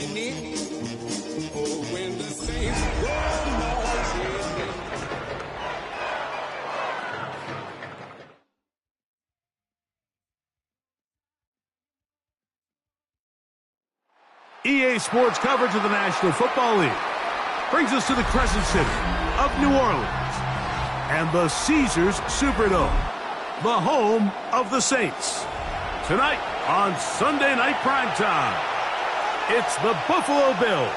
marching in. Oh, when the saints go marching in. EA Sports coverage of the National Football League brings us to the Crescent City of New Orleans and the Caesars Superdome, the home of the Saints. Tonight on Sunday Night Primetime, it's the Buffalo Bills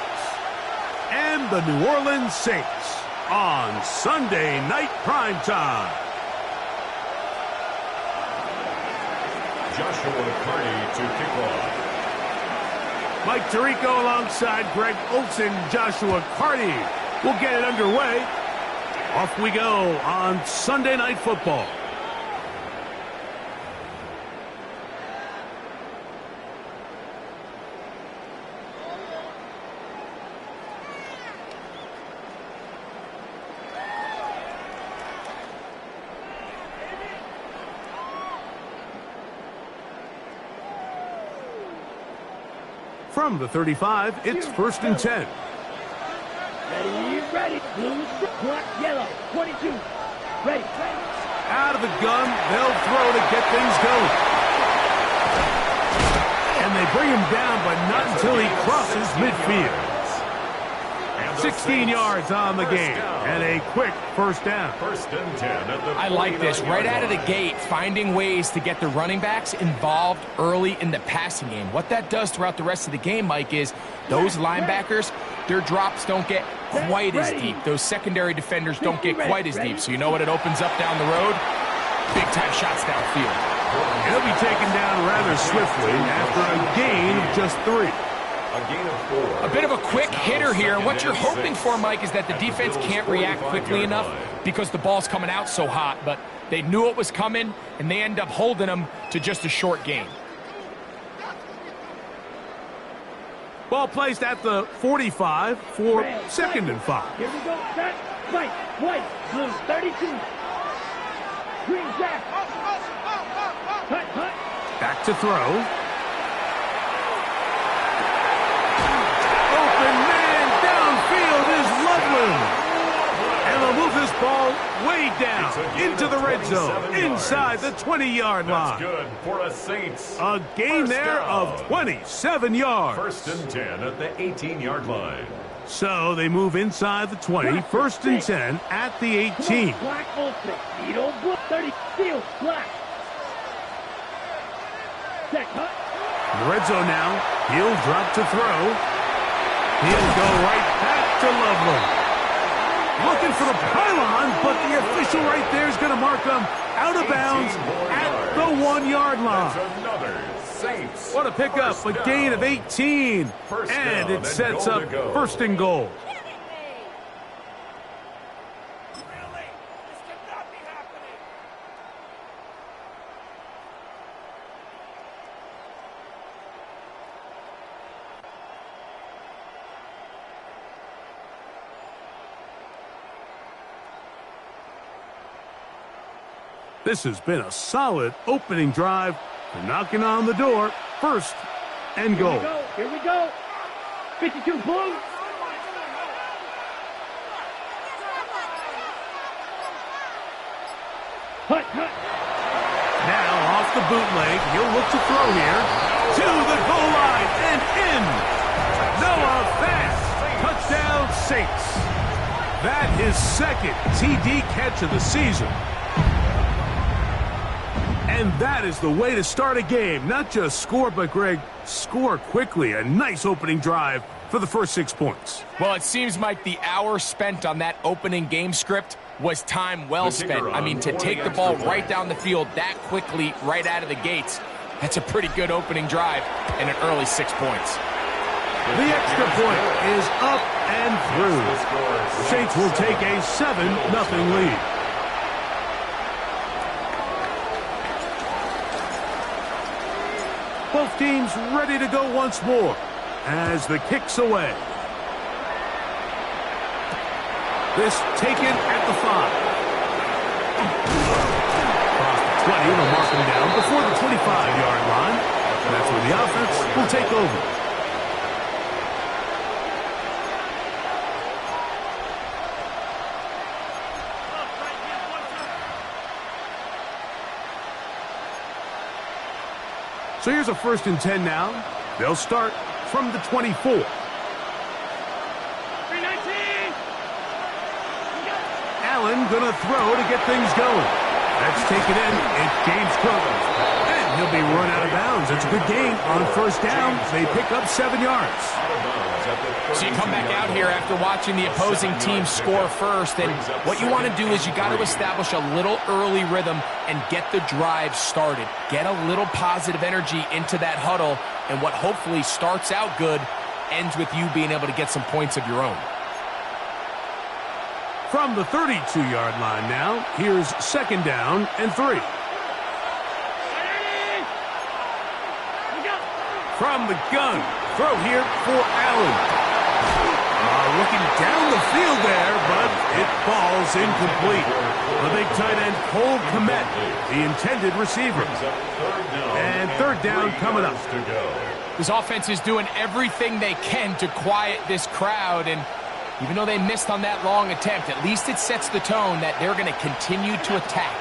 and the New Orleans Saints on Sunday Night Primetime. Joshua Carty to kick off. Mike Tirico alongside Greg Olsen. Joshua Carty will get it underway. Off we go on Sunday Night Football. From the 35, it's 1st and 10. Ready. Blue, black, yellow. 22. Ready. Out of the gun, they'll throw to get things going. And they bring him down, but not until he crosses midfield. 16 yards on the game, and a quick first down. 1st and 10 at the I like this. Right out of the gate, finding ways to get the running backs involved early in the passing game. What that does throughout the rest of the game, Mike, is those linebackers, their drops don't get quite as deep. Those secondary defenders don't get quite as deep. So you know what it opens up down the road? Big-time shots downfield. He'll be taken down rather swiftly after a gain of just 3. A gain of 4. A bit of a quick hitter here. What you're hoping for, Mike, is that the defense can't react quickly enough because the ball's coming out so hot. But they knew it was coming, and they end up holding them to just a short gain. Ball placed at the 45 for 2nd and 5. Here we go. Set. White. Blue. 32. Green jack. Cut. Back to throw. And they'll move this ball way down into the red zone, inside the 20-yard line. That's good for a Saints. A gain there of 27 yards. 1st and 10 at the 18-yard line. So they move inside the 20, 1st and 10 at the 18. Black Olsen. Needle. 30. Steel. Black. Set. Cut. In the red zone now. He'll drop to throw. He'll go right back to Loveland. Looking for the pylon, but the official right there is going to mark him out of bounds at the 1-yard line. That's another Saints. What a pickup, a gain of 18. And it sets up 1st and goal. This has been a solid opening drive. They're knocking on the door. 1st and goal. Here we go. 52 blue. Cut. Now off the bootleg. He'll look to throw here. To the goal line and in. Noah Fant. Touchdown Saints. That his 2nd TD catch of the season. And that is the way to start a game. Not just score, but, Greg, score quickly. A nice opening drive for the first 6 points. Well, it seems like the hour spent on that opening game script was time well spent. I mean, to take the ball right down the field that quickly right out of the gates, that's a pretty good opening drive and an early 6 points. The extra point is up and through. The Saints will take a 7-0 lead. Both teams ready to go once more as the kick's away. This taken at the 5. Across the 20, they'll mark him down before the 25-yard line. And that's where the offense will take over. So here's a 1st and 10 now. They'll start from the 24. 319. Allen gonna throw to get things going. That's taken in. It's James Cook. And he'll be run out of bounds. It's a good gain on 1st down. They pick up 7 yards. So you come back out here after watching the opposing team score first, and what you want to do is you got to establish a little early rhythm and get the drive started. Get a little positive energy into that huddle, and what hopefully starts out good ends with you being able to get some points of your own. From the 32-yard line now, here's 2nd down and 3. From the gun, throw here for Allen. Looking down the field there, but it falls incomplete. The big tight end, Cole Kmet, the intended receiver. And 3rd down coming up. This offense is doing everything they can to quiet this crowd, and even though they missed on that long attempt, at least it sets the tone that they're going to continue to attack.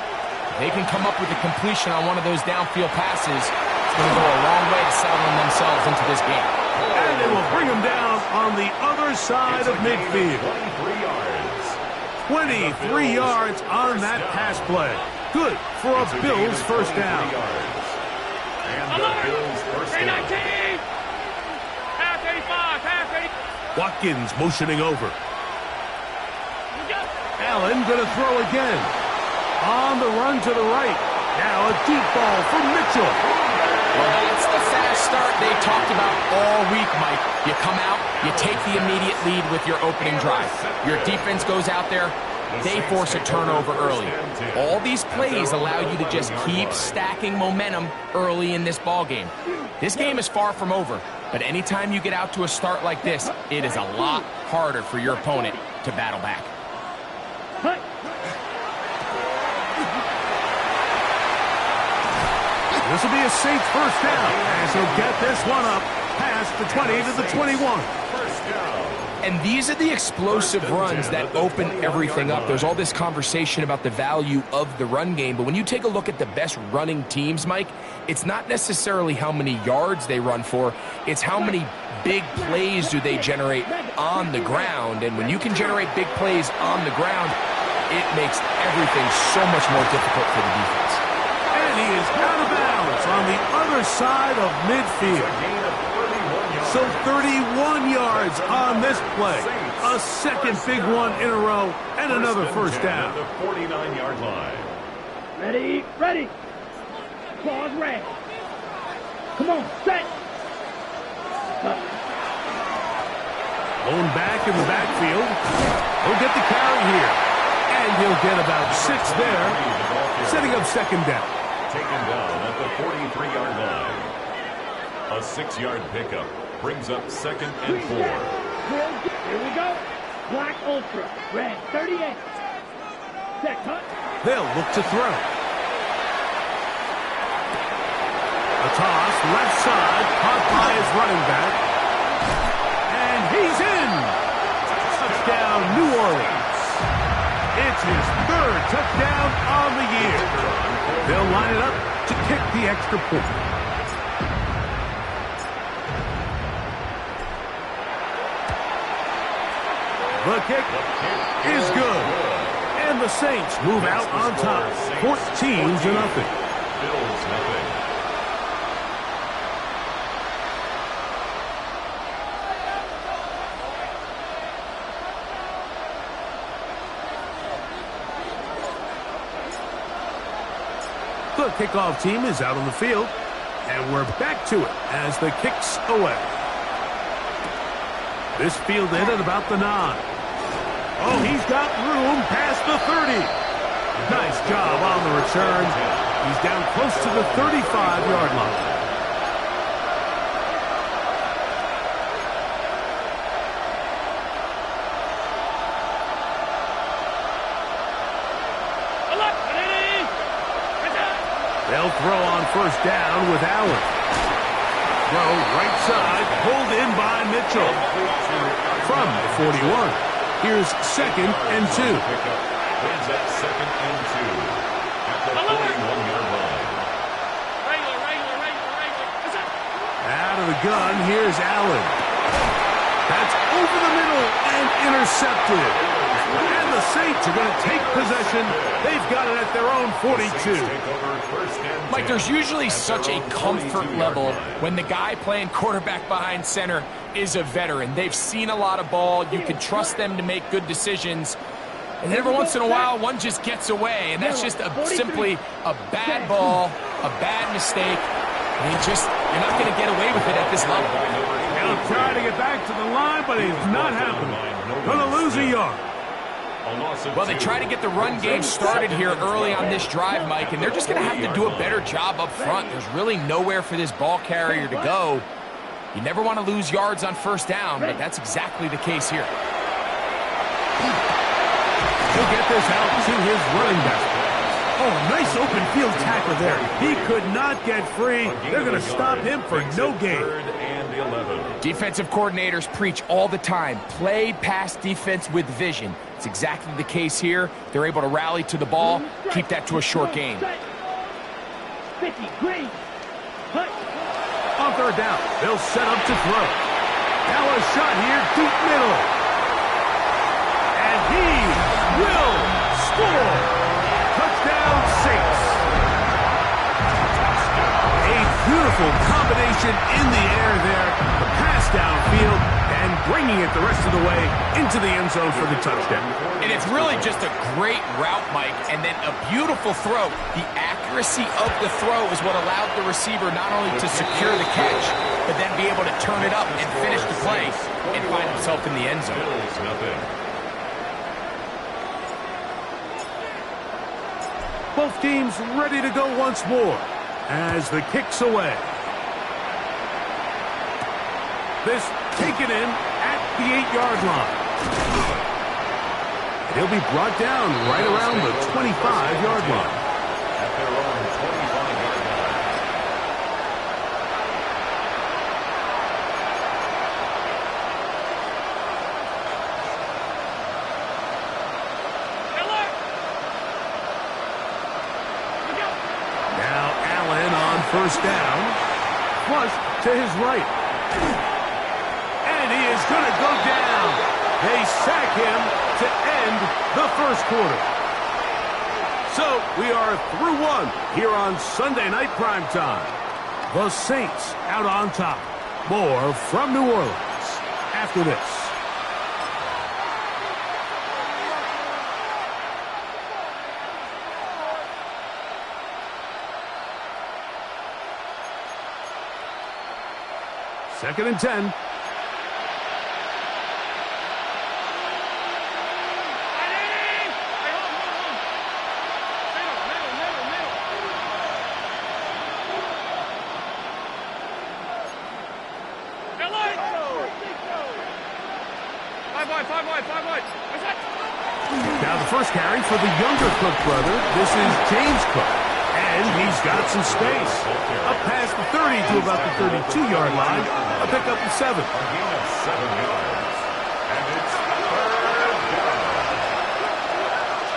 If they can come up with a completion on one of those downfield passes, it's going to go a long way to settling themselves into this game. And they will bring them down on the other side of midfield. 23 yards on that pass play. Good for a Bills 1st down. And the Bills' 1st down. 319. Half 85. Half 80. Watkins motioning over. Allen going to throw again. On the run to the right. Now a deep ball for Mitchell. Well, that's the fast start they talked about all week, Mike. You come out, you take the immediate lead with your opening drive. Your defense goes out there, they force a turnover early. All these plays allow you to just keep stacking momentum early in this ball game. This game is far from over, but anytime you get out to a start like this, it is a lot harder for your opponent to battle back. This will be a Saints 1st down, as he'll get this one up past the 20 to the 21. And these are the explosive runs that open everything up. There's all this conversation about the value of the run game, but when you take a look at the best running teams, Mike, it's not necessarily how many yards they run for, it's how many big plays do they generate on the ground. And when you can generate big plays on the ground, it makes everything so much more difficult for the defense. And he is out of bounds on the other side of midfield. So 31 yards on this play. A second big one in a row, and another 1st down. The 49-yard line. Ready, ready. Pause, red. Come on, set. Going back in the backfield. He'll get the carry here. And he'll get about 6 there, setting up 2nd down. Taken down at the 43-yard line. A 6-yard pickup brings up 2nd and 4. Here we go. Black Ultra. Red 38. Set cut. They'll look to throw. A toss, left side, caught by his running back. And he's in. Touchdown, New Orleans. It's his 3rd touchdown on the year. They'll line it up to kick the extra point. The kick is good. And the Saints move out on top, 14-0. Bills nothing. The kickoff team is out on the field, and we're back to it as the kick's away. This fielded at about the 9. Oh, he's got room past the 30. Nice job on the return. He's down close to the 35-yard line. They'll throw on 1st down with Allen. Throw right side, pulled in by Mitchell. From the 41. Here's 2nd and 2. Brings up 2nd and 2 at the 41-yard line. of the gun. Here's Allen. That's over the middle and intercepted. And the Saints are going to take possession. They've got it at their own 42. Mike, there's usually such a comfort level when the guy playing quarterback behind center is a veteran. They've seen a lot of ball. You can trust them to make good decisions. And every once in a while, one just gets away. And that's just simply a bad ball, a bad mistake. And you're not going to get away with it at this level. He'll try to get back to the line, but it's not happening. Going to lose a yard. Well, they try to get the run game started here early on this drive, Mike, and they're just going to have to do a better job up front. There's really nowhere for this ball carrier to go. You never want to lose yards on first down, but that's exactly the case here. He'll get this out to his running back. Oh, nice open field tackle there. He could not get free. They're going to stop him for no gain. Defensive coordinators preach all the time, play pass defense with vision. It's exactly the case here. They're able to rally to the ball, keep that to a short gain. 50, green. Hut. On third down, they'll set up to throw. Now a shot here, deep middle. And he will score. Touchdown, Saints. A beautiful combination in the air there. The pass downfield and bringing it the rest of the way into the end zone for the touchdown. And it's really just a great route, Mike, and then a beautiful throw. The accuracy of the throw is what allowed the receiver not only to secure the catch, but then be able to turn it up and finish the play and find himself in the end zone. Both teams ready to go once more as the kick's away. This taken in at the 8-yard line. He'll be brought down right around the 25-yard line. At their own 25-yard line. Now Allen on first down. Flush to his right. And he is going to go down. They sack him to end the first quarter. So we are through one here on Sunday Night Primetime. The Saints out on top. More from New Orleans after this. Second and 10. Now the first carry for the younger Cook brother. This is James Cook. And he's got some space. Up past the 30 to about the 32-yard line. A pickup of 7. A gain of 7 yards. And it's third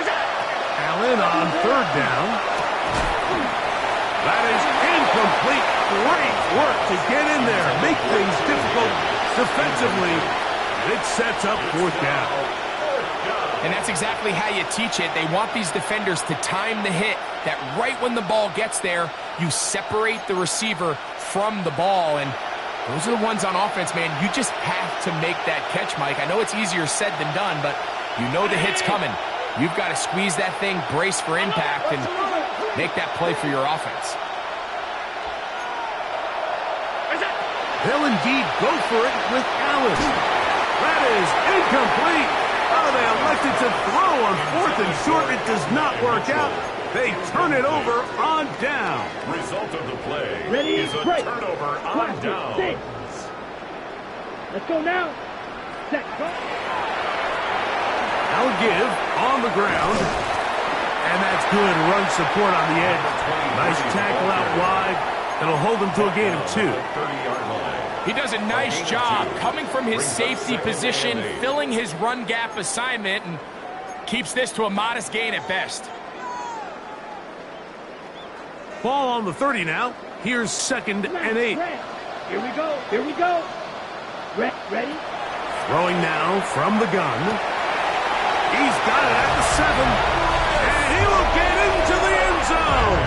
down. Allen on third down. That is incomplete. Great work to get in there. Make things difficult defensively. It sets up fourth down. And that's exactly how you teach it. They want these defenders to time the hit, that right when the ball gets there, you separate the receiver from the ball. And those are the ones on offense, man. You just have to make that catch, Mike. I know it's easier said than done, but you know the hit's coming. You've got to squeeze that thing, brace for impact, and make that play for your offense. They'll indeed go for it with Allen. That is incomplete. Oh, they elected to throw on fourth and short. It does not work out. They turn it over on down. Result of the play Ready, is a break. turnover on down. Let's go now. Set, go. Now give on the ground. And that's good run support on the edge. Nice tackle out wide. That'll hold them to a gain of 2. 30-yard line. He does a nice job coming from his safety position, filling his run gap assignment, and keeps this to a modest gain at best. Ball on the 30 now. Here's second and 8. Here we go. Here we go. Ready? Throwing now from the gun. He's got it at the 7. And he will get into the end zone.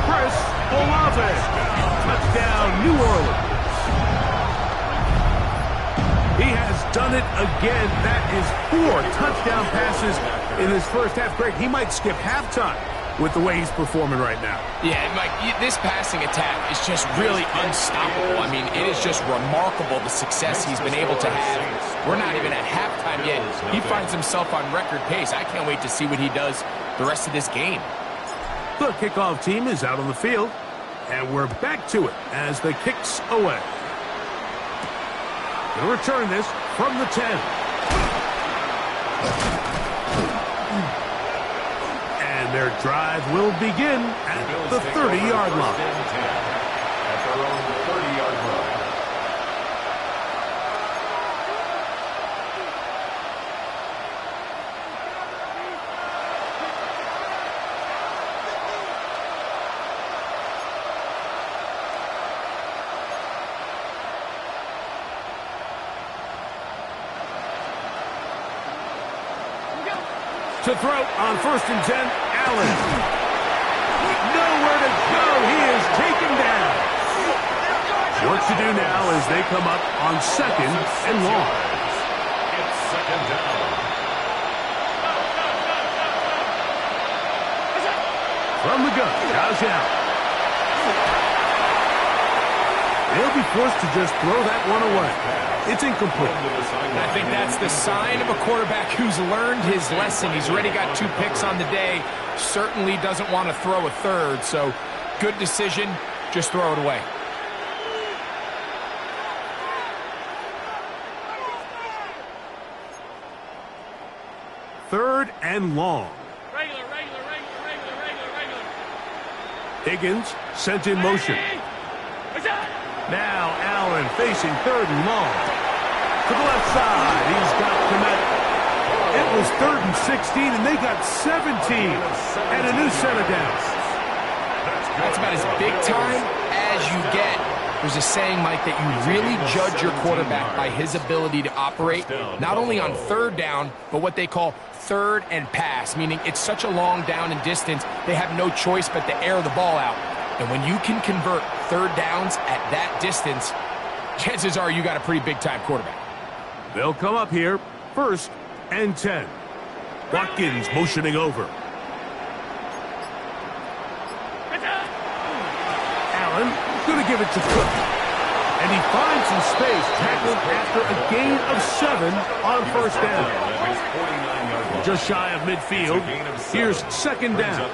Chris Olave. Touchdown, New Orleans. He has done it again. That is 4 touchdown passes in his first half. Greg, he might skip halftime with the way he's performing right now. Yeah, Mike, this passing attack is just really unstoppable. I mean, it is just remarkable the success he's been able to have. We're not even at halftime yet. He finds himself on record pace. I can't wait to see what he does the rest of this game. The kickoff team is out on the field, and we're back to it as the kicks away. Gonna return this from the 10. And their drive will begin at the 30-yard line. At their own 30-yard line. To throw on 1st and 10, Allen. Nowhere to go. He is taken down. What to do now as they come up on 2nd and long. It's 2nd down. From the gun, Josh Allen. They'll be forced to just throw that one away. It's incomplete. I think that's the sign of a quarterback who's learned his lesson. He's already got 2 picks on the day. Certainly doesn't want to throw a third. So good decision. Just throw it away. Third and long. Regular. Higgins sent in motion. Now Allen facing 3rd and long. To the left side, he's got Kmet. It was 3rd and 16, and they got 17. And a new set of downs. That's about as big time as you get. There's a saying, Mike, that you really judge your quarterback by his ability to operate, not only on 3rd down, but what they call 3rd and pass, meaning it's such a long down and distance, they have no choice but to air the ball out. And when you can convert 3rd downs at that distance, chances are you got a pretty big-time quarterback. They'll come up here, 1st and 10. Watkins motioning over. Allen going to give it to Cook. And he finds some space, tackled after a gain of 7 on 1st down. Just shy of midfield. Here's 2nd down.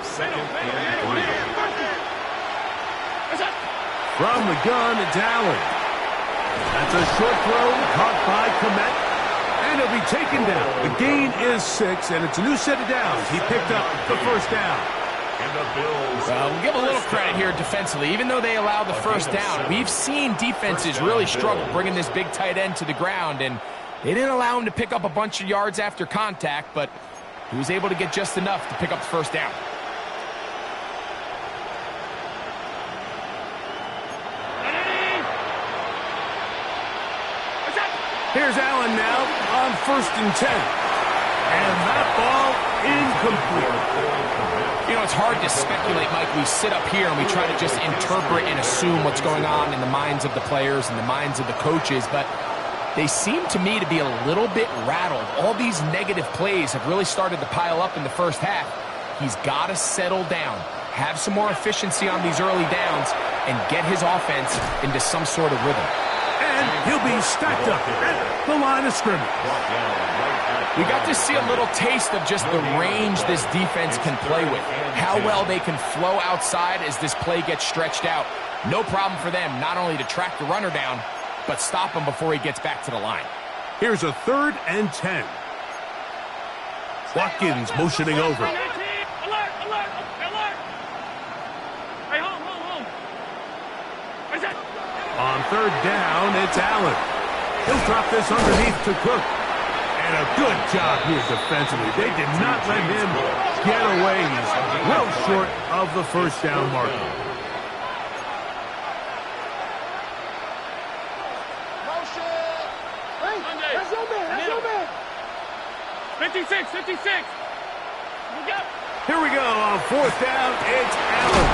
From the gun, it's Allen. That's a short throw, caught by Kmet, and he'll be taken down. The gain is 6, and it's a new set of downs. He picked up the 1st down. And the Bills. Well, we'll give a little credit here defensively. Even though they allowed the 1st down, we've seen defenses really struggle bringing this big tight end to the ground, and they didn't allow him to pick up a bunch of yards after contact, but he was able to get just enough to pick up the 1st down. Here's Allen now on 1st and 10. And that ball incomplete. You know, it's hard to speculate, Mike. We sit up here and we try to just interpret and assume what's going on in the minds of the players and the minds of the coaches, but they seem to me to be a little bit rattled. All these negative plays have really started to pile up in the 1st half. He's got to settle down, have some more efficiency on these early downs, and get his offense into some sort of rhythm. And he'll be stacked up at the line of scrimmage. We got to see a little taste of just the range this defense can play with. How well they can flow outside as this play gets stretched out. No problem for them not only to track the runner down, but stop him before he gets back to the line. Here's a 3rd and 10. Watkins motioning over. Alert! Hey, home! Where's that? On 3rd down, it's Allen. He'll drop this underneath to Cook. And a good job here defensively. They did not let him get away. He's well short of the 1st down marker. That's your man. That's your man. 56, 56. Look up. Here we go on fourth down. It's Allen.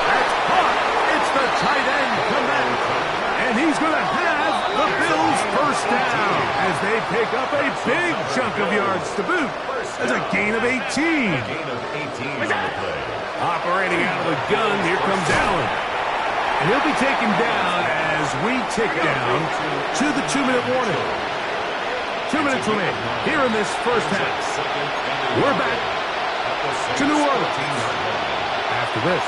That's caught. It's the tight end comeback. And he's going to have the Bills first down as they pick up a big chunk of yards to boot. That's a gain of 18. Gain of 18 on the play. Operating out of the gun, here comes Allen. And he'll be taken down as we tick down to the 2-minute warning. 2 minutes remaining here in this first half. We're back to New Orleans after this.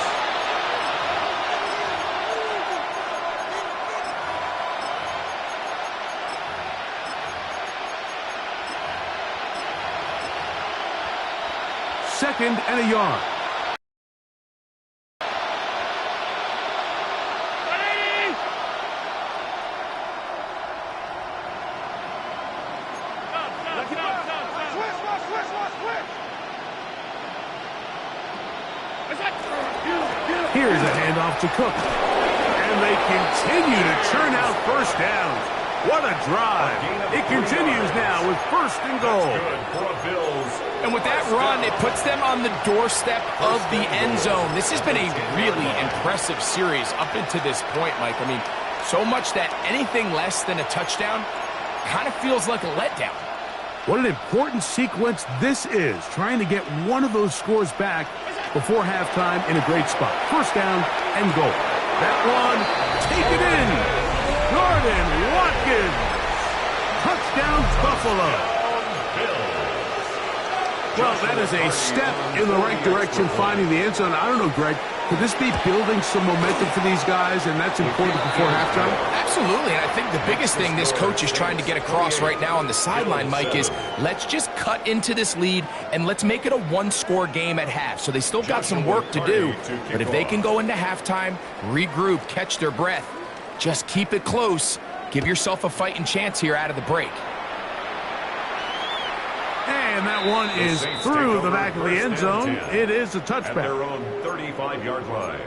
Second and a yard. Here's a handoff to Cook. And they continue to churn out first downs. What a drive. It continues now with first and goal. And with that run, it puts them on the doorstep of the end zone. This has been a really impressive series up into this point, Mike. I mean, so much that anything less than a touchdown kind of feels like a letdown. What an important sequence this is, trying to get one of those scores back before halftime in a great spot. First down and goal. That one, take it in. Gordon Watkins. Touchdown, Buffalo. Well, that is a step in the right direction, finding the end zone. I don't know, Greg. Could this be building some momentum for these guys, and that's important before halftime? Absolutely, and I think the biggest thing this coach is trying to get across right now on the sideline, Mike, is let's just cut into this lead and let's make it a one-score game at half. So they still got some work to do, but if they can go into halftime, regroup, catch their breath, just keep it close, give yourself a fighting chance here out of the break. And that one is through the back of the end zone. It is a touchback. At their own 35-yard line.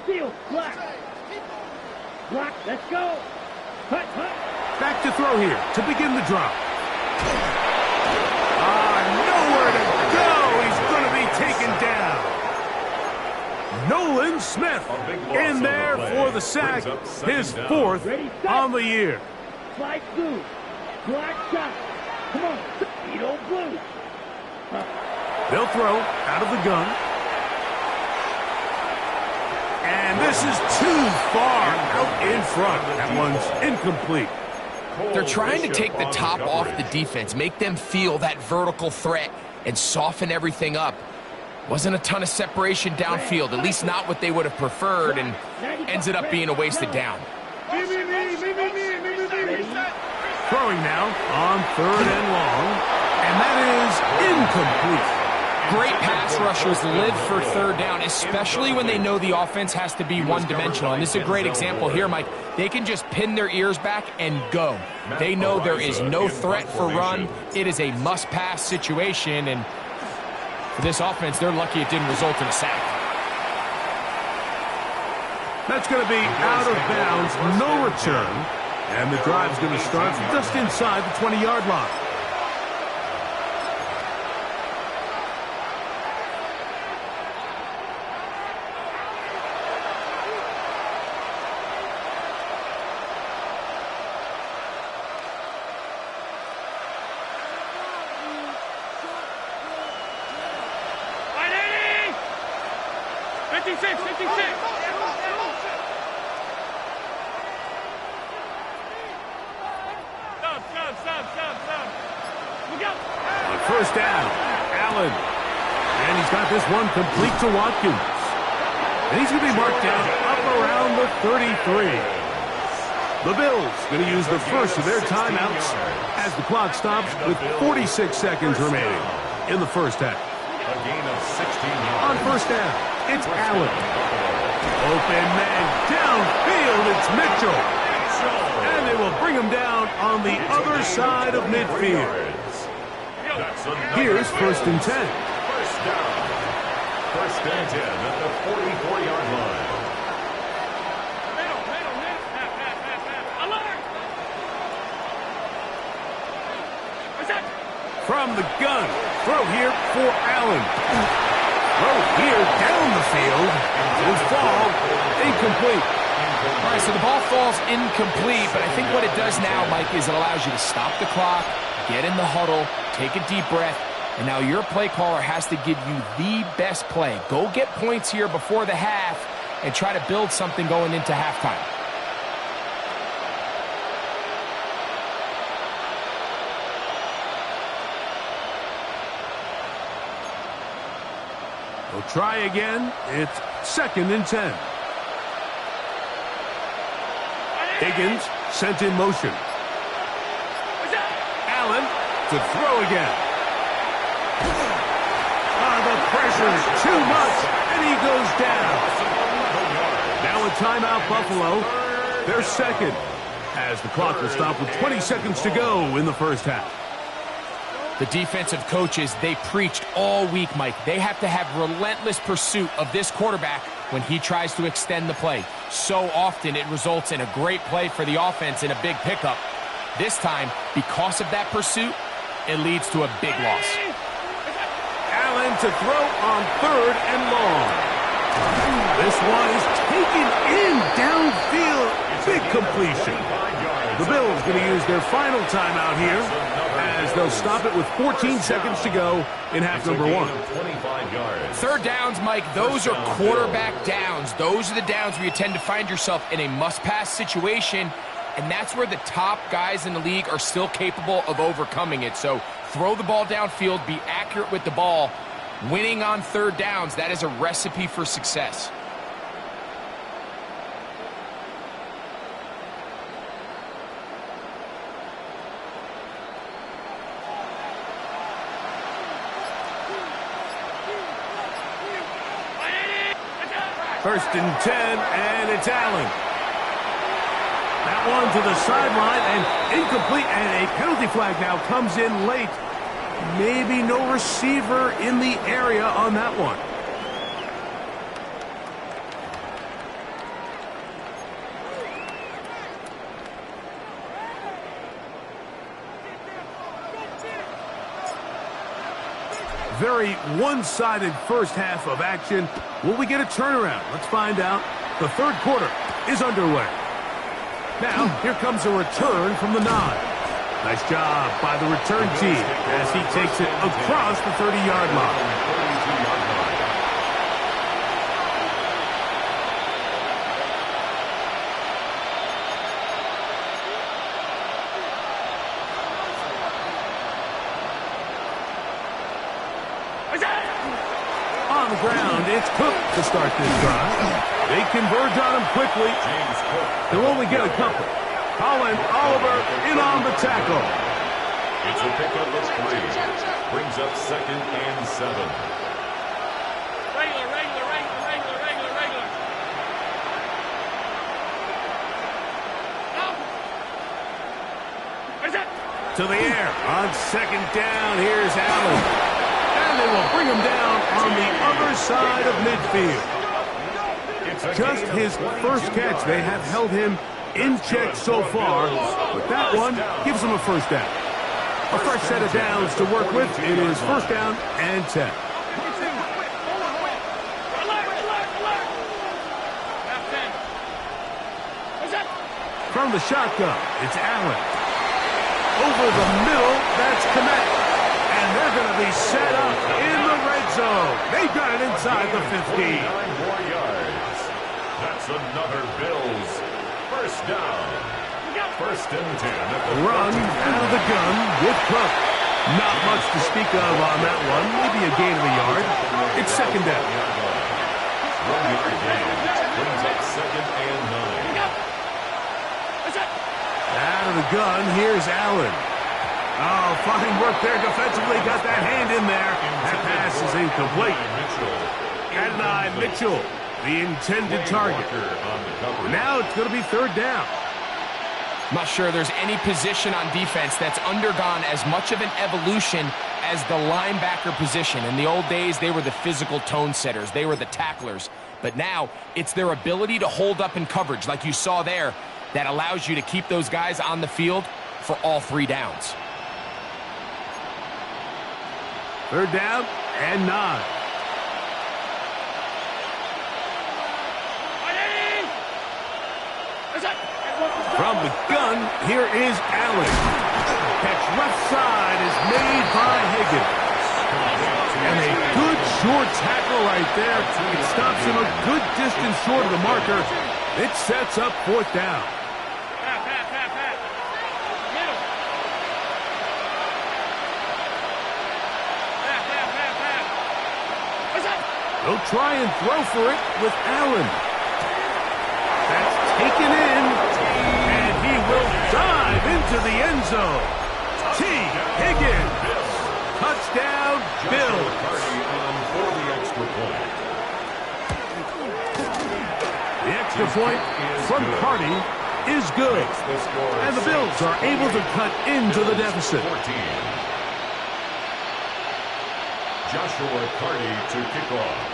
Steal. Block. Block. Let's go. Hut, hut. Back to throw here to begin the drop. Nowhere to go. He's going to be taken down. Nolan Smith in there for the sack, his fourth on the year. Slide through. Block shot. Come on. Speedo blue. They'll throw out of the gun. And this is too far out in front. That one's incomplete. They're trying to take the top off the defense, make them feel that vertical threat, and soften everything up. Wasn't a ton of separation downfield, at least not what they would have preferred, and ends it up being a wasted down. Throwing now on third and long, and that is incomplete. Great pass rushers live for third down, especially when they know the offense has to be one-dimensional. And this is a great example here, Mike. They can just pin their ears back and go. They know there is no threat for run. It is a must-pass situation, and for this offense, they're lucky it didn't result in a sack. That's going to be out of bounds, no return. And the drive's going to start just inside the 20-yard line. First down, Allen. And he's got this one complete to Watkins. And he's going to be marked down up around the 33. The Bills going to use the first of their timeouts as the clock stops with 46 seconds remaining in the first half. A gain of 16 yards. On first down, it's Allen. Open man downfield, it's Mitchell. And they will bring him down on the other side of midfield. That's Here's 1st and 10. First down. 1st and 10 at the 44-yard line. Middle. Half. Alert! What's that? From the gun. Throw here for Allen. Throw here down the field. Will fall incomplete. All right, so the ball falls incomplete, but I think what it does now, Mike, is it allows you to stop the clock, get in the huddle, take a deep breath, and now your play caller has to give you the best play. Go get points here before the half and try to build something going into halftime. We'll try again. It's 2nd and 10. Higgins sent in motion. Allen to throw again. The pressure is too much, and he goes down. Now a timeout, Buffalo. They're 2nd, as the clock will stop with 20 seconds to go in the first half. The defensive coaches, they preached all week, Mike. They have to have relentless pursuit of this quarterback when he tries to extend the play. So often it results in a great play for the offense and a big pickup. This time, because of that pursuit, it leads to a big loss. Allen to throw on 3rd and long. This one is taken in downfield. Big completion. The Bills going to use their final timeout here as they'll stop it with 14 seconds to go in half number 1. 3rd downs, Mike, those are quarterback downs. Those are the downs where you tend to find yourself in a must-pass situation, and that's where the top guys in the league are still capable of overcoming it. So throw the ball downfield, be accurate with the ball. Winning on 3rd downs, that is a recipe for success. First and 10, and it's Allen. That one to the sideline, and incomplete, and a penalty flag now comes in late. Maybe no receiver in the area on that one. Very one-sided first half of action. Will we get a turnaround? Let's find out. The 3rd quarter is underway. Now, here comes a return from the 9. Nice job by the return team as he takes it across the 30-yard line. On the ground, it's Cook to start this drive. They converge on him quickly. They'll only get a couple. Colin Oliver in on the tackle. It's a pickup of 3. Brings up 2nd and 7. Regular. Out. What's that? To the air on 2nd down. Here's Allen. And they will bring him down on the other side of midfield. Just his first catch. They have held him in check so far, but that one gives him a first down. A fresh set of downs to work with. It is 1st down and 10. From the shotgun, it's Allen. Over the middle, that's Kmet. And they're going to be set up in the red zone. They got it inside the 15. 9 more yards. That's another Bills first down. 1st and 10. Run out of the gun with Cook. Not much to speak of on that one. Maybe a gain of a yard. It's 2nd down. 1-yard gain. Brings up 2nd and 9. Out of the gun, here's Allen. Oh, fine work there defensively. Got that hand in there. That pass is incomplete. Adonai Mitchell, the intended target. Now it's going to be 3rd down. I'm not sure there's any position on defense that's undergone as much of an evolution as the linebacker position. In the old days, they were the physical tone setters. They were the tacklers. But now, it's their ability to hold up in coverage, like you saw there, that allows you to keep those guys on the field for all 3 downs. 3rd down and 9. From the gun, here is Allen. Catch left side is made by Higgins. And a good short tackle right there. It stops him a good distance short of the marker. It sets up 4th down. They'll try and throw for it with Allen. That's taken in, and he will dive into the end zone. T. Higgins. Touchdown, Bills. For the extra point. The extra point from Carty is good. And the Bills are able to cut into the deficit. 14. Joshua Carty to kick off.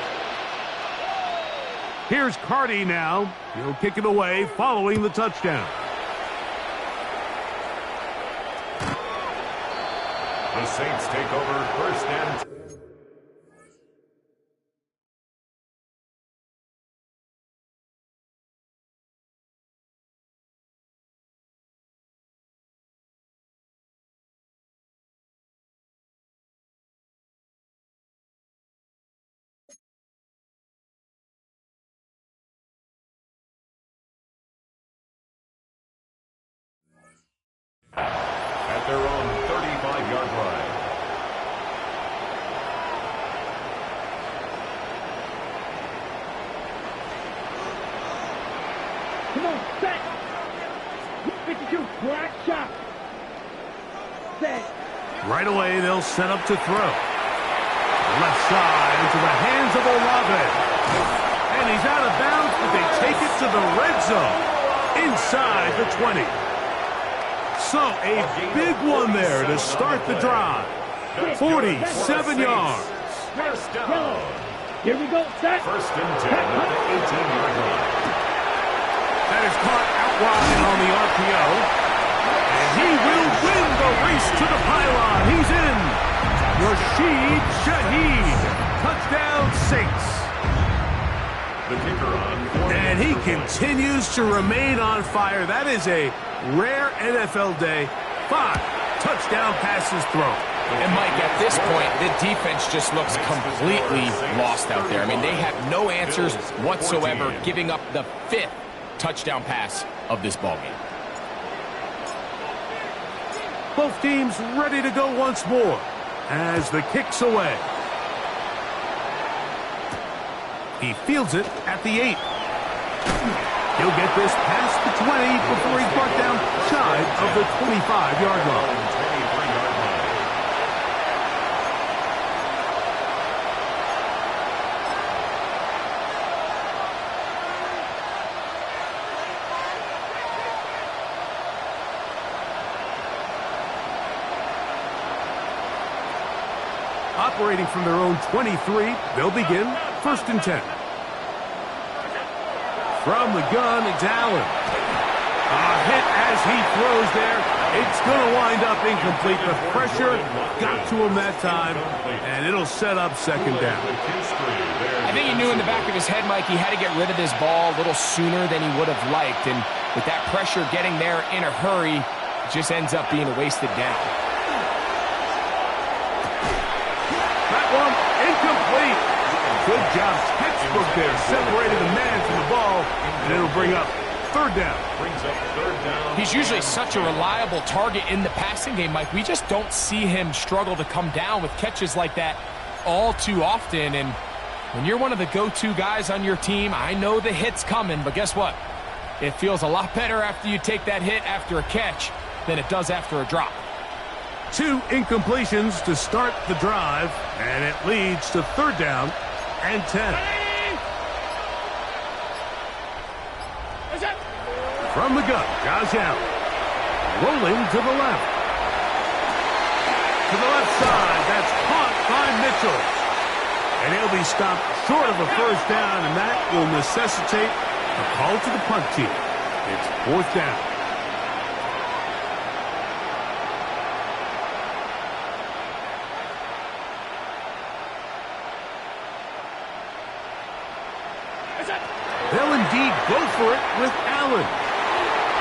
Here's Carty now. He'll kick it away following the touchdown. The Saints take over 1st and 10. At their own 35-yard line. Come on, set. 52, black shot. Set. Right away, they'll set up to throw. Left side into the hands of Olave. And he's out of bounds, but they take it to the red zone. Inside the 20. So, a big one there to start the drive. 47 yards. First down. Here we go, set. 1st and 10 at the 18-yard line. That is caught out wide on the RPO. And he will win the race to the pylon. He's in. Rashid Shaheed. Touchdown, Saints. The kicker on. And he continues to remain on fire. That is a rare NFL day. 5 touchdown passes thrown. And Mike, at this point, the defense just looks completely lost out there. I mean, they have no answers whatsoever, giving up the 5th touchdown pass of this ballgame. Both teams ready to go once more as the kick's away. He fields it at the 8. He'll get this past the 20 before he's brought down shy of the 25-yard line. Operating from their own 23, they'll begin 1st and 10. From the gun, it's Allen. A hit as he throws there. It's going to wind up incomplete. The pressure got to him that time, and it'll set up 2nd down. I think he knew in the back of his head, Mike, he had to get rid of this ball a little sooner than he would have liked. And with that pressure getting there in a hurry, it just ends up being a wasted down. That one incomplete. Good job. Textbook there. Separated the man from the ball, and it'll bring up 3rd down. He's usually such a reliable target in the passing game, Mike. We just don't see him struggle to come down with catches like that all too often. And when you're one of the go-to guys on your team, I know the hit's coming, but guess what? It feels a lot better after you take that hit after a catch than it does after a drop. 2 incompletions to start the drive, and it leads to 3rd down and 10. From the gun, Josh Allen. Rolling to the left. To the left side, that's Mitchell. And he'll be stopped short of a first down, and that will necessitate a call to the punt team. It's fourth down. They'll indeed go for it with Allen.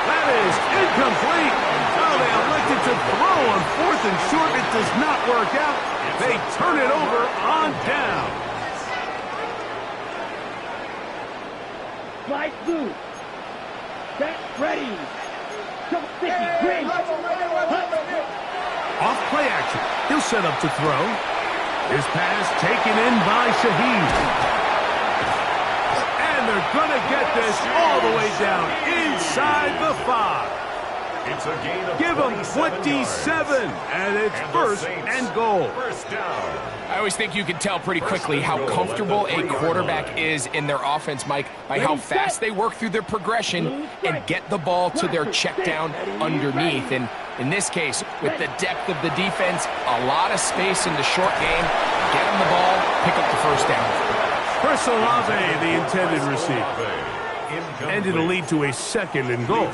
That is incomplete. Oh, they elected to throw on fourth and short. It does not work out. They turn it over on down. Slide through. Set, ready. Double sticky, green. Off play action. He'll set up to throw. His pass taken in by Shaheed. And they're going to get this all the way down inside the 5. It's a gain of Give them 27 27, yards. and it's And the first Saints, and goal. First down. I always think you can tell pretty quickly how comfortable a quarterback is in their offense, Mike, by how fast they work through their progression and get the ball to their check down underneath. And in this case, with the depth of the defense, a lot of space in the short game, get them the ball, pick up the first down. Chris Olave, the intended receiver. And it'll lead to a second and goal.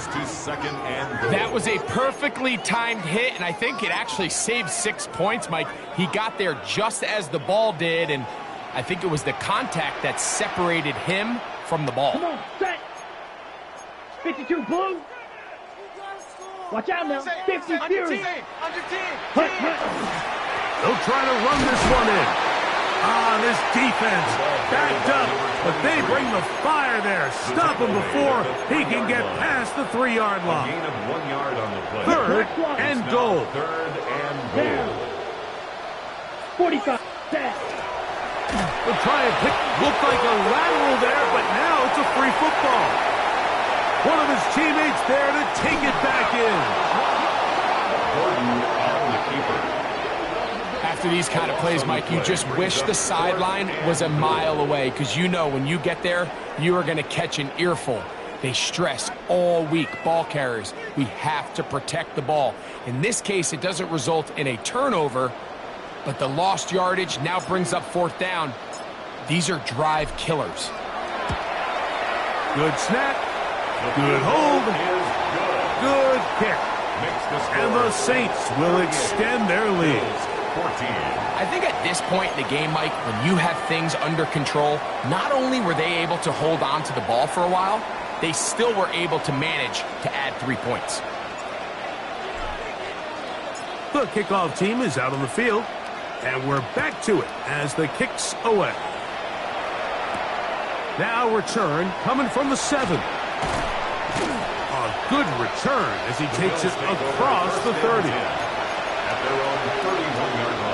That was a perfectly timed hit, and I think it actually saved 6 points, Mike. He got there just as the ball did, and I think it was the contact that separated him from the ball. Come on, set. 52 blue. Watch out now. 50 Fury. Hut, hut. They'll try to run this one in. This defense backed up, but they bring the fire there. Stop him before he can get past the 3-yard line. Gain of 1 yard on the play. Third and goal. Third and goal. 45. Set. They'll try and look like a lateral there, but now it's a free football. One of his teammates there to take it back in. Gordon on the keeper. After these kind of plays, Mike, you just wish the sideline was a mile away, because you know when you get there, you are going to catch an earful. They stress all week, ball carriers, we have to protect the ball. In this case, it doesn't result in a turnover, but the lost yardage now brings up fourth down. These are drive killers. Good snap, good hold, good kick. And the Saints will extend their lead. I think at this point in the game, Mike, when you have things under control, not only were they able to hold on to the ball for a while, they still were able to manage to add 3 points. The kickoff team is out on the field, and we're back to it as the kick's away. Now return coming from the 7. A good return as he takes it across the 30. At their own 31-yard line.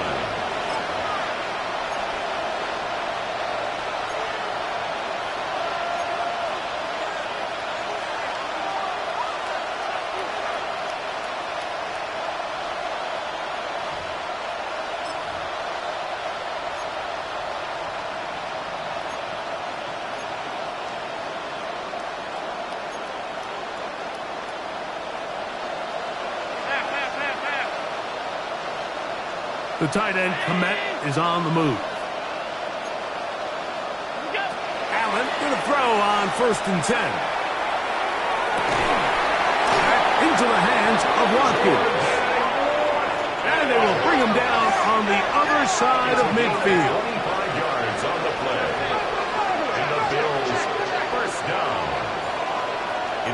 The tight end, Komet, is on the move. Allen going to throw on 1st and 10. Back into the hands of Watkins. And they will bring him down on the other side of midfield. 25 yards on the play. And the Bills first down.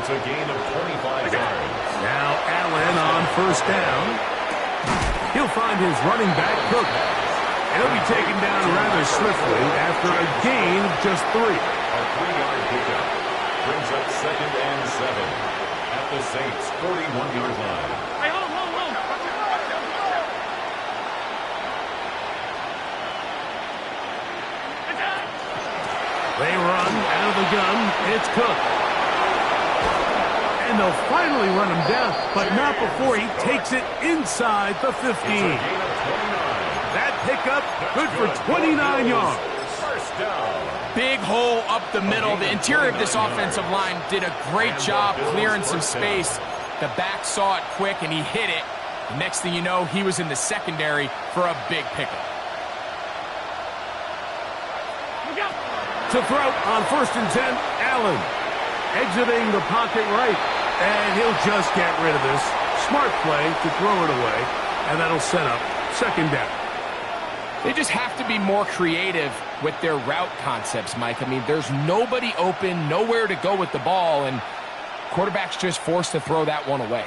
It's a gain of 25 yards. Now Allen on 1st down. He'll find his running back, Cook. And he'll be taken down rather swiftly after a gain of just 3. A 3-yard pickup brings up 2nd and 7 at the Saints' 41-yard line. Hey, hold. They run out of the gun. It's Cook. And they'll finally run him down, but not before he takes it inside the 15. That pickup, good for 29 yards. First down. Big hole up the middle. The interior of this offensive line did a great job clearing some space. The back saw it quick, and he hit it. The next thing you know, he was in the secondary for a big pickup. To throw on 1st and 10, Allen. Exiting the pocket right. And he'll just get rid of this. Smart play to throw it away. And that'll set up 2nd down. They just have to be more creative with their route concepts, Mike. I mean, there's nobody open, nowhere to go with the ball, and quarterback's just forced to throw that one away.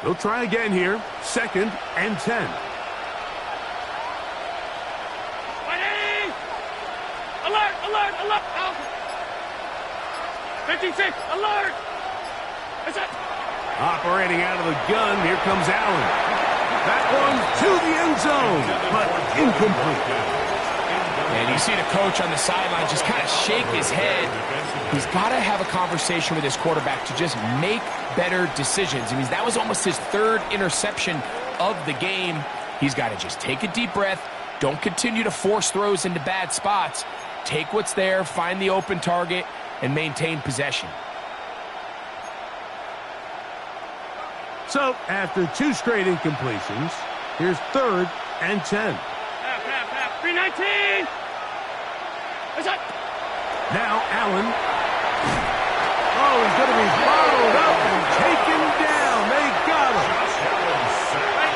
They'll try again here. 2nd and 10. Ready! Alert! Alert! Alert! Out! 56! Alert! Is it? Operating out of the gun, here comes Allen. That one to the end zone, but incomplete. And you see the coach on the sideline just kind of shake his head. He's got to have a conversation with his quarterback to just make better decisions. I mean, that was almost his 3rd interception of the game. He's got to just take a deep breath. Don't continue to force throws into bad spots. Take what's there, find the open target, and maintain possession. So, after 2 straight incompletions, here's 3rd and 10. Half. 319! Is it? Now Allen. Oh, he's going to be followed up and taken down. They got him.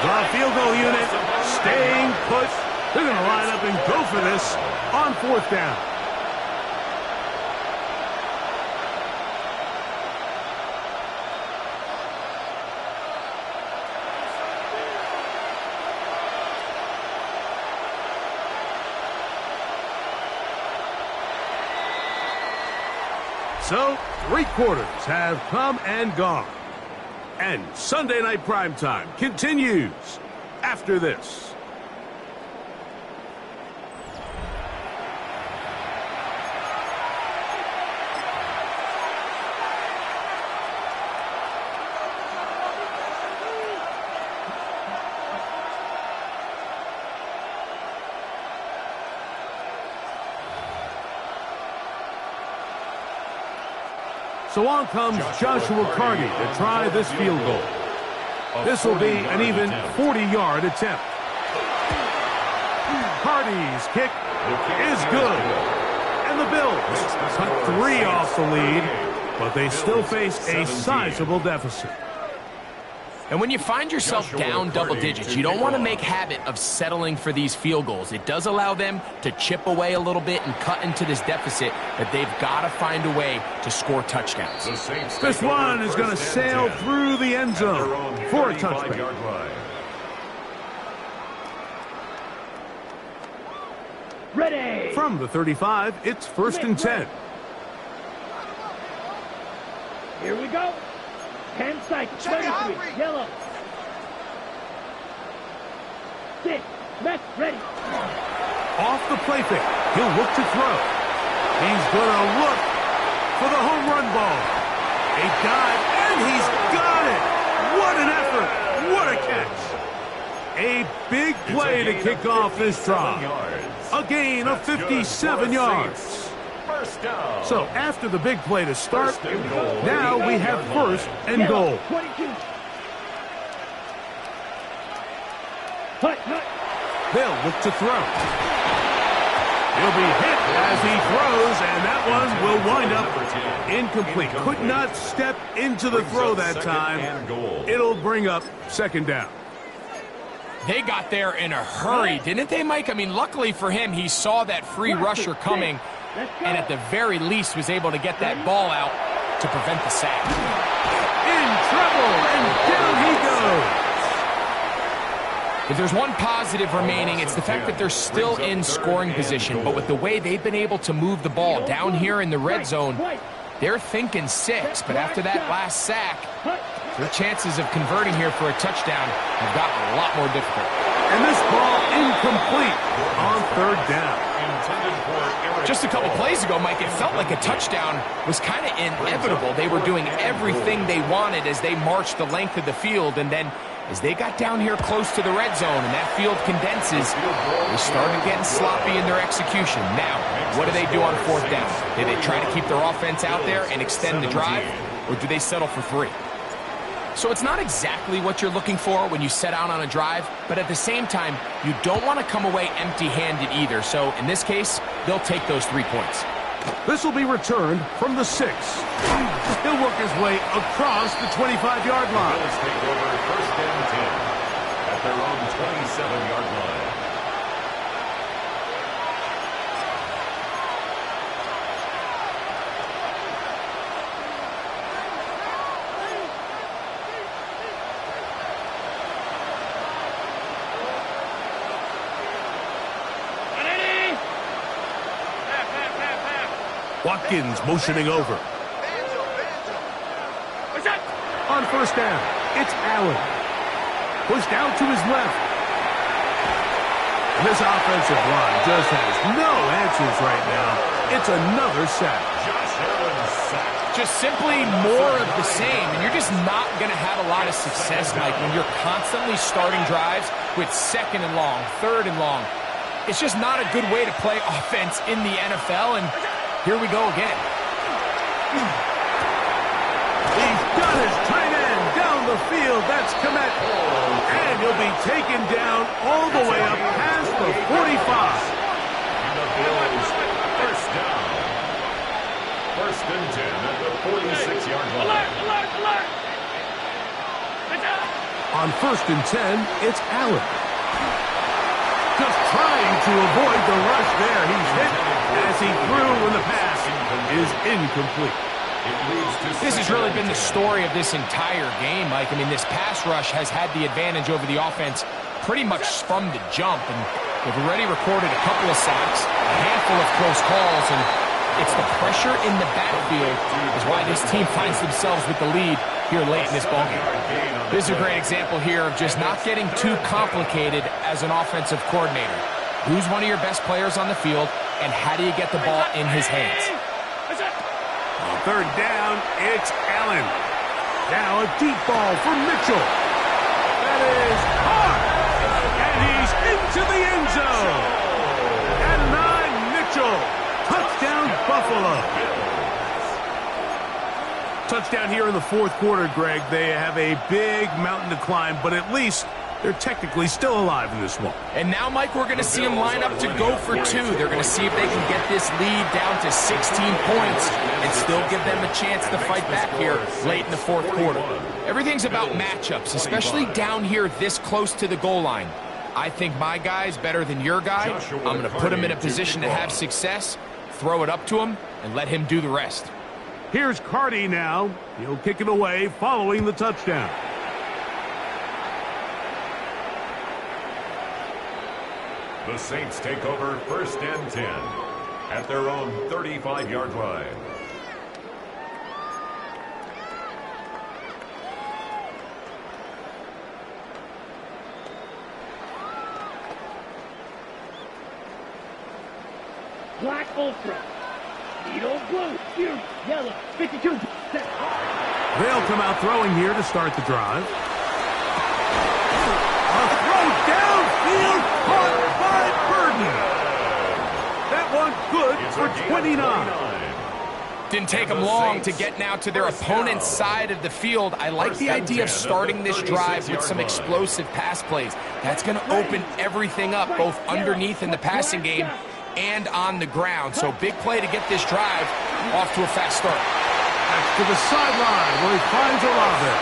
The field goal unit staying put. They're going to line up and go for this on 4th down. So, 3 quarters have come and gone. And Sunday Night Primetime continues after this. So on comes Joshua Carty to try this field goal. This will be an even 40-yard attempt. Carty's kick is good. And the Bills cut 3 off the lead, but they still face a sizable deficit. And when you find yourself down double digits, you don't want to make habit of settling for these field goals. It does allow them to chip away a little bit and cut into this deficit, but they've got to find a way to score touchdowns. This one is going to sail through the end zone for a touchdown. Ready! From the 35, it's 1st and 10. Here we go. 10 seconds. 23. Yellow. 6. Met. Ready. Off the play fake. He'll look to throw. He's going to look for the home run ball. A dive, and he's got it. What an effort. What a catch. A big play to kick off this drive. A gain of 57 yards. So after the big play to start, now we have 1st and goal. 22. They'll look to throw. He'll be hit as he throws, and that one will wind up incomplete. Could not step into the throw that time. It'll bring up 2nd down. They got there in a hurry, didn't they, Mike? I mean, luckily for him, he saw that free rusher coming, and at the very least was able to get that ball out to prevent the sack. In trouble, and down he goes. If there's one positive remaining, it's the fact that they're still in scoring position, but with the way they've been able to move the ball down here in the red zone, they're thinking 6, but after that last sack, their chances of converting here for a touchdown have gotten a lot more difficult. And this ball incomplete on 3rd down. Just a couple plays ago, Mike, it felt like a touchdown was kind of inevitable. They were doing everything they wanted as they marched the length of the field, and then as they got down here close to the red zone and that field condenses, they started getting sloppy in their execution. Now, what do they do on 4th down? Do they try to keep their offense out there and extend the drive, or do they settle for 3? So it's not exactly what you're looking for when you set out on a drive, but at the same time, you don't want to come away empty-handed either. So in this case, they'll take those 3 points. This will be returned from the 6. He'll work his way across the 25-yard line. Bills take over first and 10 at their own 27-yard line. Watkins motioning over. What's that? On first down, it's Allen. Pushed out to his left. This offensive line just has no answers right now. It's another sack. Josh Allen sacked. Just simply more of the same, and you're just not going to have a lot of success, Mike, when you're constantly starting drives with 2nd and long, 3rd and long. It's just not a good way to play offense in the NFL, and here we go again. He's got his tight end down the field. That's Kmet. And he'll be taken down all the way up past the 45. And the Bills first down. First and 10 at the 46-yard line. Alert, alert, alert! What's that? On first and 10, it's Allen. Just trying to avoid the rush there. He's hit as he threw when the pass is incomplete. This has really been the story of this entire game, Mike. I mean, this pass rush has had the advantage over the offense pretty much from the jump, and they've already recorded a couple of sacks, a handful of close calls, and it's the pressure in the backfield is why this team finds themselves with the lead here late in this ballgame. This is a great example here of just not getting too complicated as an offensive coordinator. Who's one of your best players on the field, and how do you get the ball in his hands? What's that? On third down, it's Allen. Now a deep ball for Mitchell. That is hard. And he's into the end zone. At 9, Mitchell. Touchdown, Buffalo. Touchdown here in the 4th quarter, Greg. They have a big mountain to climb, but at least they're technically still alive in this one. And now, Mike, we're going to see them line up to go for 2. They're going to see if they can get this lead down to 16 points and still give them a chance to fight back here late in the 4th quarter. Everything's about matchups, especially down here this close to the goal line. I think my guy's better than your guy. I'm going to put him in a position to have success, throw it up to him, and let him do the rest. Here's Carty now. He'll kick it away following the touchdown. The Saints take over first and 10 at their own 35-yard line. Black Ultra. Needle blue. Huge. Yellow. 52. They'll come out throwing here to start the drive. A throw downfield caught by Burden. That one good for 29. Didn't take them long to get now to their opponent's side of the field. I like the idea of starting this drive with some explosive pass plays. That's going to open everything up, both underneath in the passing game and on the ground. So big play to get this drive off to a fast start. That's to the sideline where he finds Olave.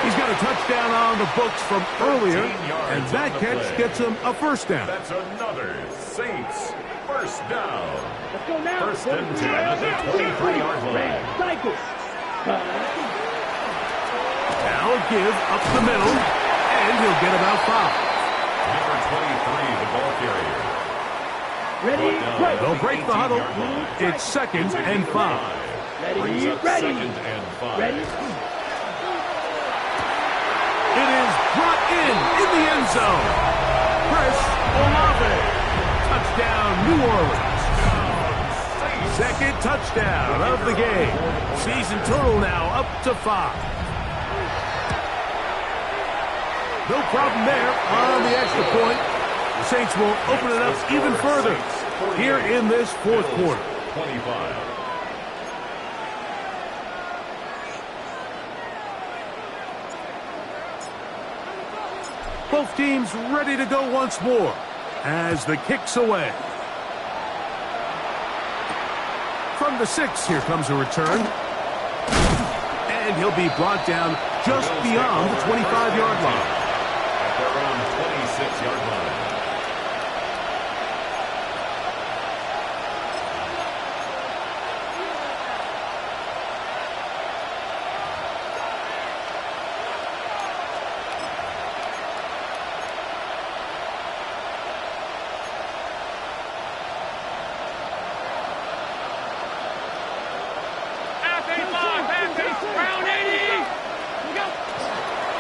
He's got a touchdown on the books from earlier, and that catch gets him a first down. That's another Saints first down. Let's go now. First and 10 at the 23-yard line. Cycle. Now a give up the middle, and he'll get about 5. Number 23, the ball carrier. Ready? They'll break the huddle. It's 2nd and 5. Brings Ready? up Ready? 2nd and 5. Ready? It is brought in the end zone. Chris Olave. Touchdown, New Orleans. 2nd touchdown of the game. Season total now up to 5. No problem there on the extra point. The Saints will open it up even further here in this 4th quarter. 25. Both teams ready to go once more as the kick's away. From the 6, here comes a return. And he'll be brought down just beyond the 25-yard line. At their own 26-yard line.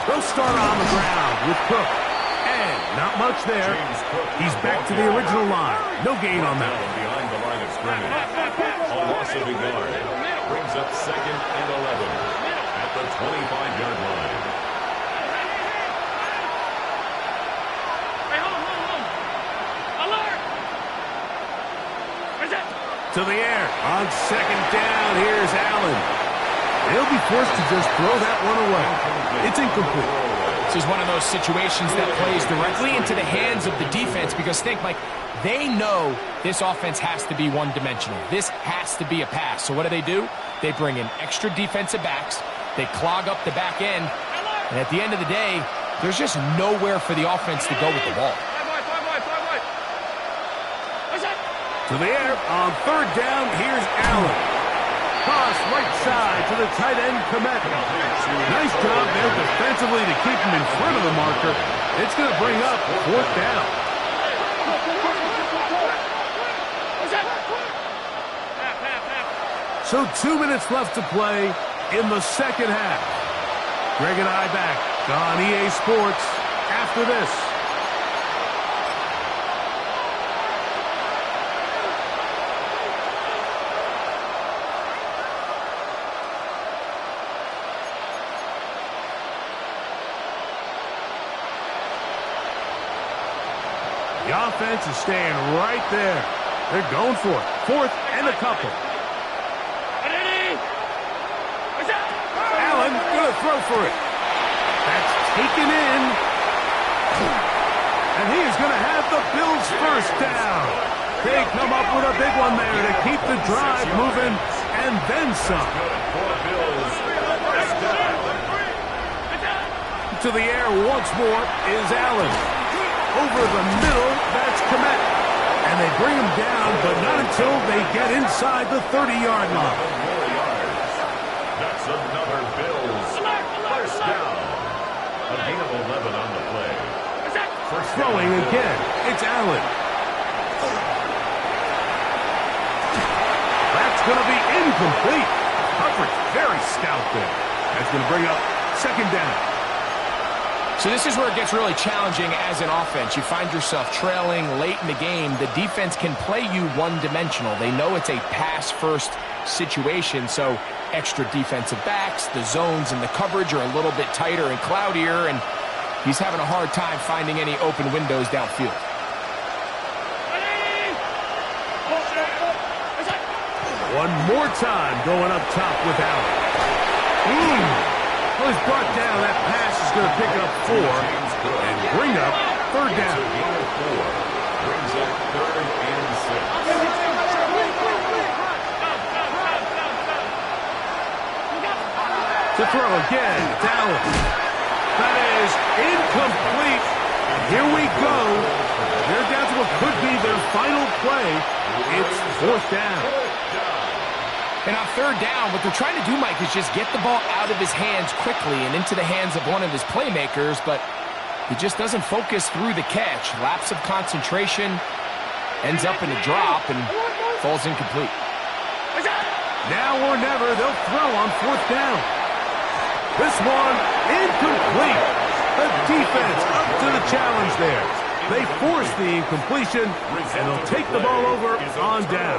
They'll start on the ground with Cook. And not much there. He's back to the original line. No gain on that one. Behind the line of scrimmage. A loss of a yard. Brings up 2nd and 11 at the 25-yard line. Hey, hold on. Alert! Where's that? To the air. On 2nd down, here's Allen. They'll be forced to just throw that one away. It's incomplete. This is one of those situations that plays directly into the hands of the defense because think, Mike, they know this offense has to be one-dimensional. This has to be a pass. So what do? They bring in extra defensive backs. They clog up the back end. And at the end of the day, there's just nowhere for the offense to go with the ball. To the air. On 3rd down, here's Allen. Cross right side to the tight end, Komet. Nice job there defensively to keep him in front of the marker. It's going to bring up 4th down. So 2 minutes left to play in the 2nd half. Greg and I back on EA Sports after this. The offense is staying right there. They're going for it. 4th and a couple. Allen going to throw for it. That's taken in. And he is going to have the Bills' 1st down. They come up with a big one there to keep the drive moving and then some. To the air once more is Allen. Over the middle, that's Komet. And they bring him down, but not until they get inside the 30-yard line. That's another Bills 1st down. A gain of 11 on the play. Throwing again, it's Allen. That's going to be incomplete. Coverage very stout there. That's going to bring up 2nd down. So this is where it gets really challenging as an offense. You find yourself trailing late in the game. The defense can play you one-dimensional. They know it's a pass-first situation, so extra defensive backs, the zones and the coverage are a little bit tighter and cloudier, and he's having a hard time finding any open windows downfield. One more time going up top with Allen. Well, he's brought down. That pass is going to pick up 4 and bring up 3rd down. Brings up 3rd and 6. To throw again, it's Allen. That is incomplete. And here we go. They're down to what could be their final play. It's 4th down. And on 3rd down, what they're trying to do, Mike, is just get the ball out of his hands quickly and into the hands of one of his playmakers, but he just doesn't focus through the catch. Lapse of concentration, ends up in a drop, and falls incomplete. Now or never, they'll throw on 4th down. This one, incomplete. The defense up to the challenge there. They force the incompletion, and they'll take the ball over on down.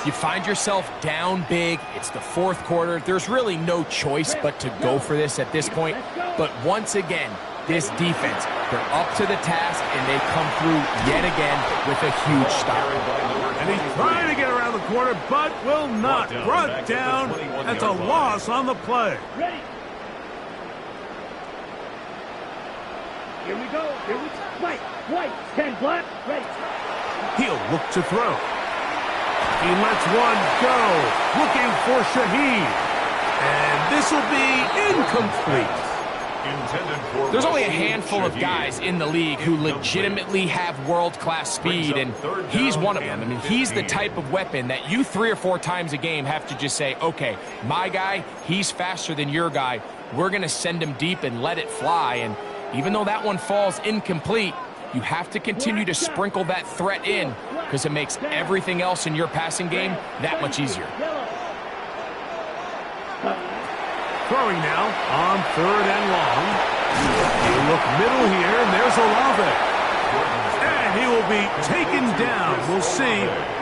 You find yourself down big. It's the 4th quarter. There's really no choice but to go for this at this point. But once again, this defense, they're up to the task, and they come through yet again with a huge stop. And he's trying to get around the corner, but will not. Brought down. That's a loss on the play. Here we go. White. 10 black. Ready. He'll look to throw. He lets one go. Looking for Shaheed. And this will be incomplete. There's only a handful of guys in the league who legitimately have world-class speed, and he's one of them. I mean, he's the type of weapon that you 3 or 4 times a game have to just say, okay, my guy, he's faster than your guy. We're going to send him deep and let it fly. And even though that one falls incomplete, you have to continue to sprinkle that threat in because it makes everything else in your passing game that much easier. Throwing now on 3rd and long. They look middle here, and there's Olave. And he will be taken down. We'll see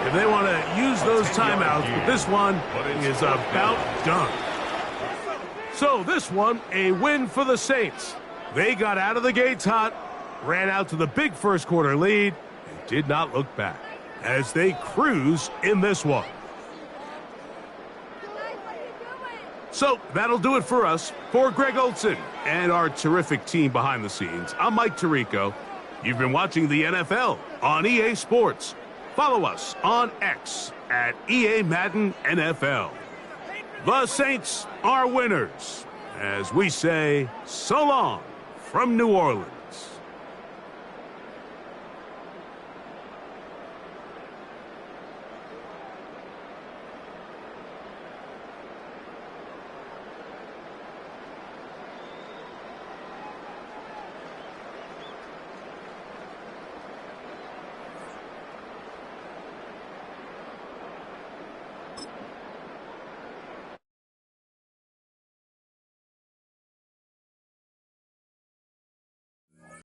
if they want to use those timeouts, but this one is about done. So this one, a win for the Saints. They got out of the gates hot, ran out to the big first quarter lead, and did not look back as they cruise in this one. So that'll do it for us. For Greg Olsen and our terrific team behind the scenes, I'm Mike Tirico. You've been watching the NFL on EA Sports. Follow us on X at EA Madden NFL. The Saints are winners, as we say so long from New Orleans.